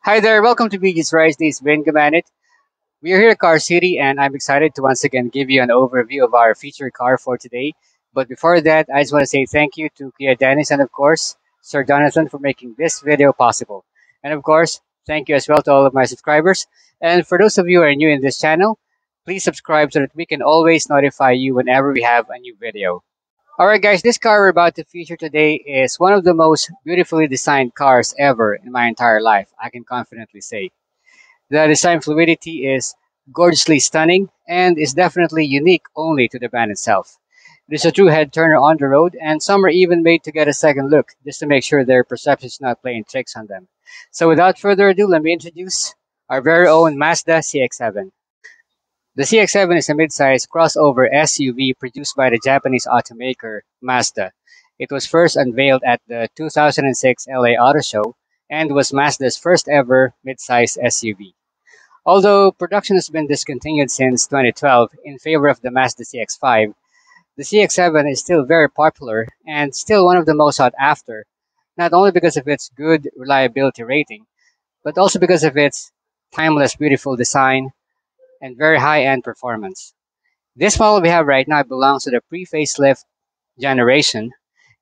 Hi there, welcome to BG's Rise Days Win Gamanit. We are here at Car City and I'm excited to once again give you an overview of our featured car for today. But before that, I just want to say thank you to Kia Dennis and of course, Sir Jonathan for making this video possible. And of course, thank you as well to all of my subscribers. And for those of you who are new in this channel, please subscribe so that we can always notify you whenever we have a new video. Alright guys, this car we're about to feature today is one of the most beautifully designed cars ever in my entire life, I can confidently say. The design fluidity is gorgeously stunning and is definitely unique only to the band itself. It is a true head turner on the road, and some are even made to get a second look just to make sure their perception is not playing tricks on them. So without further ado, let me introduce our very own Mazda CX-7. The CX-7 is a mid-size crossover SUV produced by the Japanese automaker Mazda. It was first unveiled at the 2006 LA Auto Show and was Mazda's first ever mid-size SUV. Although production has been discontinued since 2012 in favor of the Mazda CX-5, the CX-7 is still very popular and still one of the most sought after, not only because of its good reliability rating, but also because of its timeless, beautiful design and very high-end performance. This model we have right now belongs to the pre-facelift generation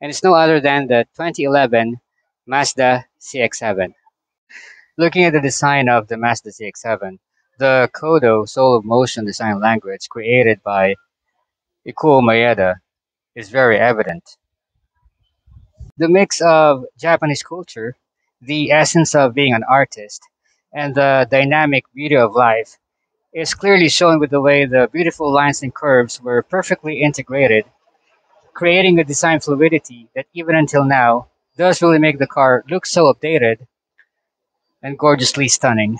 and is no other than the 2011 Mazda CX-7. Looking at the design of the Mazda CX-7, the Kodo Soul of Motion design language created by Ikuo Maeda is very evident. The mix of Japanese culture, the essence of being an artist, and the dynamic beauty of life is clearly shown with the way the beautiful lines and curves were perfectly integrated, creating a design fluidity that even until now does really make the car look so updated and gorgeously stunning.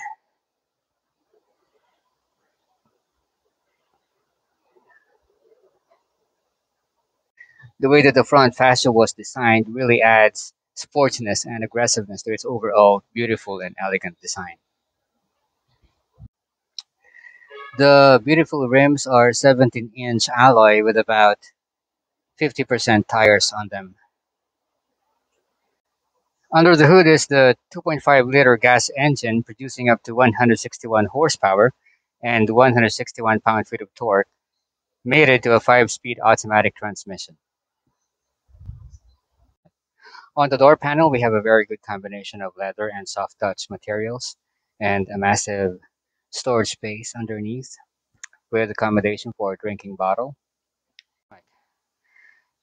The way that the front fascia was designed really adds sportiness and aggressiveness to its overall beautiful and elegant design. The beautiful rims are 17-inch alloy with about 50% tires on them. Under the hood is the 2.5-liter gas engine producing up to 161 horsepower and 161 pound-feet of torque, mated to a 5-speed automatic transmission. On the door panel, we have a very good combination of leather and soft touch materials and a massive storage space underneath with accommodation for a drinking bottle.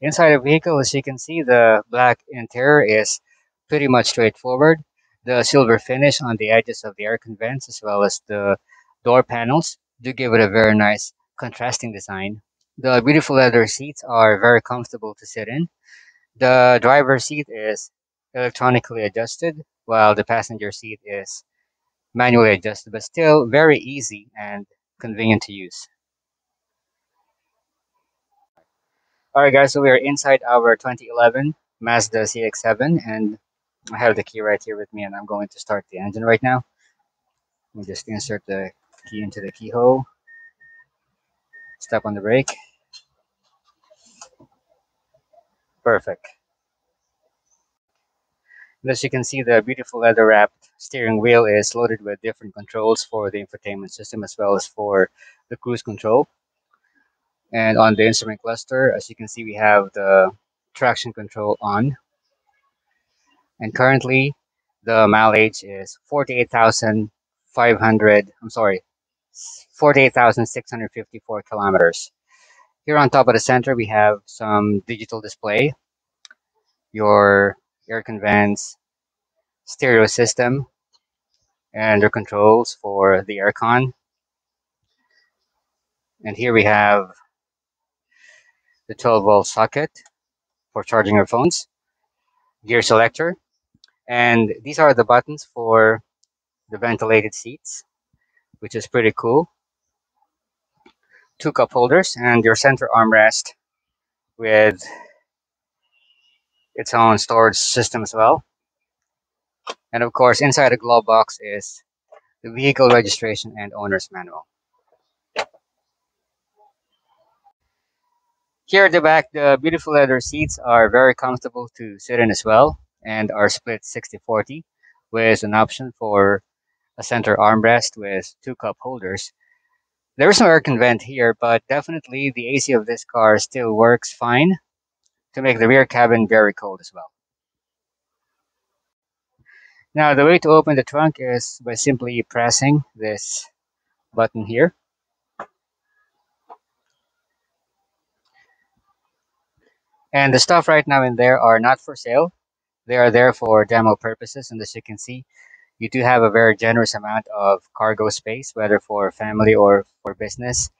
Inside the vehicle, as you can see, the black interior is pretty much straightforward. The silver finish on the edges of the air vents as well as the door panels do give it a very nice contrasting design. The beautiful leather seats are very comfortable to sit in. The driver's seat is electronically adjusted, while the passenger seat is manually adjusted, but still very easy and convenient to use. Alright guys, so we are inside our 2011 Mazda CX-7 and I have the key right here with me and I'm going to start the engine right now. We'll just insert the key into the keyhole, step on the brake. Perfect. And as you can see, the beautiful leather wrapped steering wheel is loaded with different controls for the infotainment system as well as for the cruise control. And on the instrument cluster, as you can see, we have the traction control on. And currently, the mileage is 48,654 kilometers. Here on top of the center, we have some digital display, your air vents, stereo system, and the controls for the aircon. And here we have the 12-volt socket for charging your phones, gear selector, and these are the buttons for the ventilated seats, which is pretty cool. Two cup holders and your center armrest with its own storage system as well. And of course, inside the glove box is the vehicle registration and owner's manual. Here at the back, the beautiful leather seats are very comfortable to sit in as well and are split 60-40 with an option for a center armrest with two cup holders. There is no air vent here, but definitely the AC of this car still works fine to make the rear cabin very cold as well. Now, the way to open the trunk is by simply pressing this button here. And the stuff right now in there are not for sale. They are there for demo purposes. And as you can see, you do have a very generous amount of cargo space, whether for family or for business.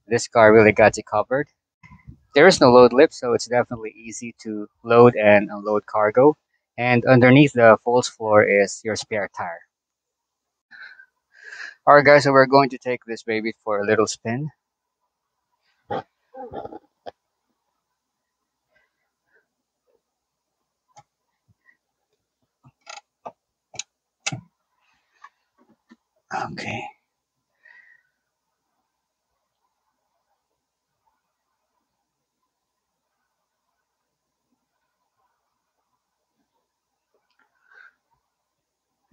This car really got you covered. There is no load lip, so it's definitely easy to load and unload cargo. And underneath the false floor is your spare tire. Alright guys, so we're going to take this baby for a little spin. Okay.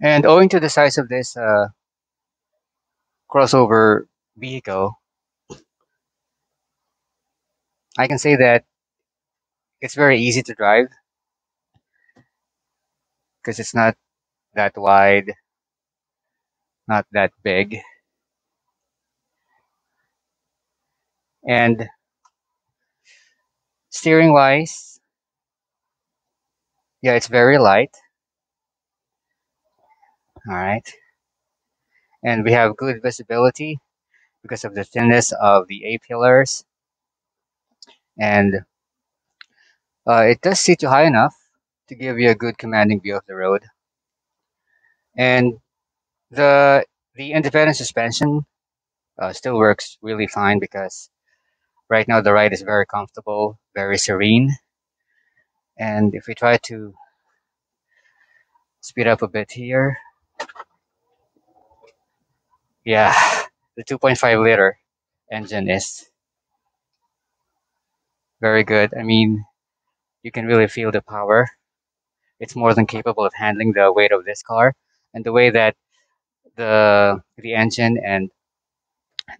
And owing to the size of this crossover vehicle, I can say that it's very easy to drive because it's not that wide, not that big. And steering wise, yeah, it's very light. All right. And we have good visibility because of the thinness of the A-pillars. And it does sit you high enough to give you a good commanding view of the road. And the independent suspension still works really fine because right now the ride is very comfortable, very serene. And if we try to speed up a bit here, yeah, the 2.5 liter engine is very good. I mean, you can really feel the power. It's more than capable of handling the weight of this car, and the way that the engine and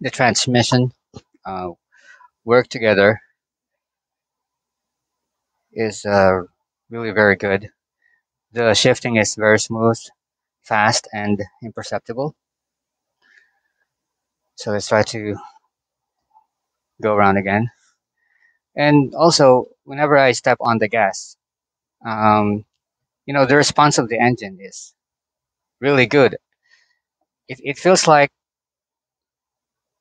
the transmission uh, work together is really very good. The shifting is very smooth, fast, and imperceptible. So let's try to go around again. And also, whenever I step on the gas, um, the response of the engine is really good. It feels like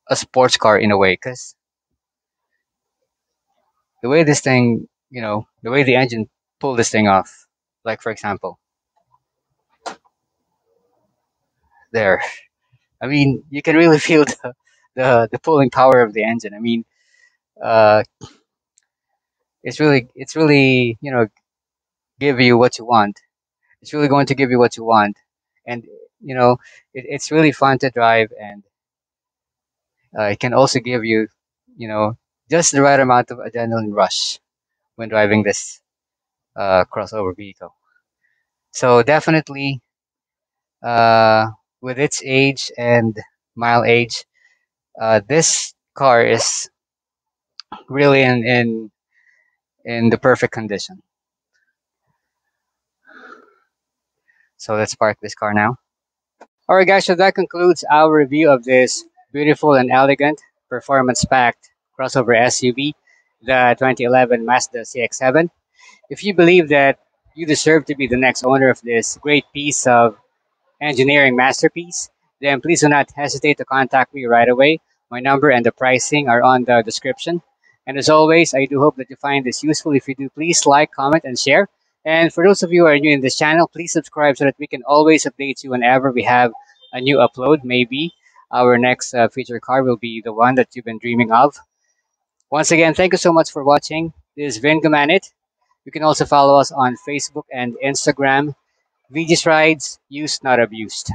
a sports car in a way, because the way this thing, the way the engine pulled this thing off, like for example, there. I mean, you can really feel the pulling power of the engine. I mean, uh, it's really give you what you want. It's really going to give you what you want, and it's really fun to drive, and it can also give you you know just the right amount of adrenaline rush when driving this crossover vehicle. So definitely, uh, with its age and mile age, this car is really in the perfect condition. So let's park this car now. All right, guys. So that concludes our review of this beautiful and elegant, performance-packed crossover SUV, the 2011 Mazda CX-7. If you believe that you deserve to be the next owner of this great piece of engineering masterpiece, then please do not hesitate to contact me right away. My number and the pricing are on the description. And as always, I do hope that you find this useful. If you do, please like, comment, and share. And for those of you who are new in this channel, please subscribe so that we can always update you whenever we have a new upload. Maybe our next feature car will be the one that you've been dreaming of. Once again, thank you so much for watching. This is Vin Gamanit. You can also follow us on Facebook and Instagram. VG's Rides, used not abused.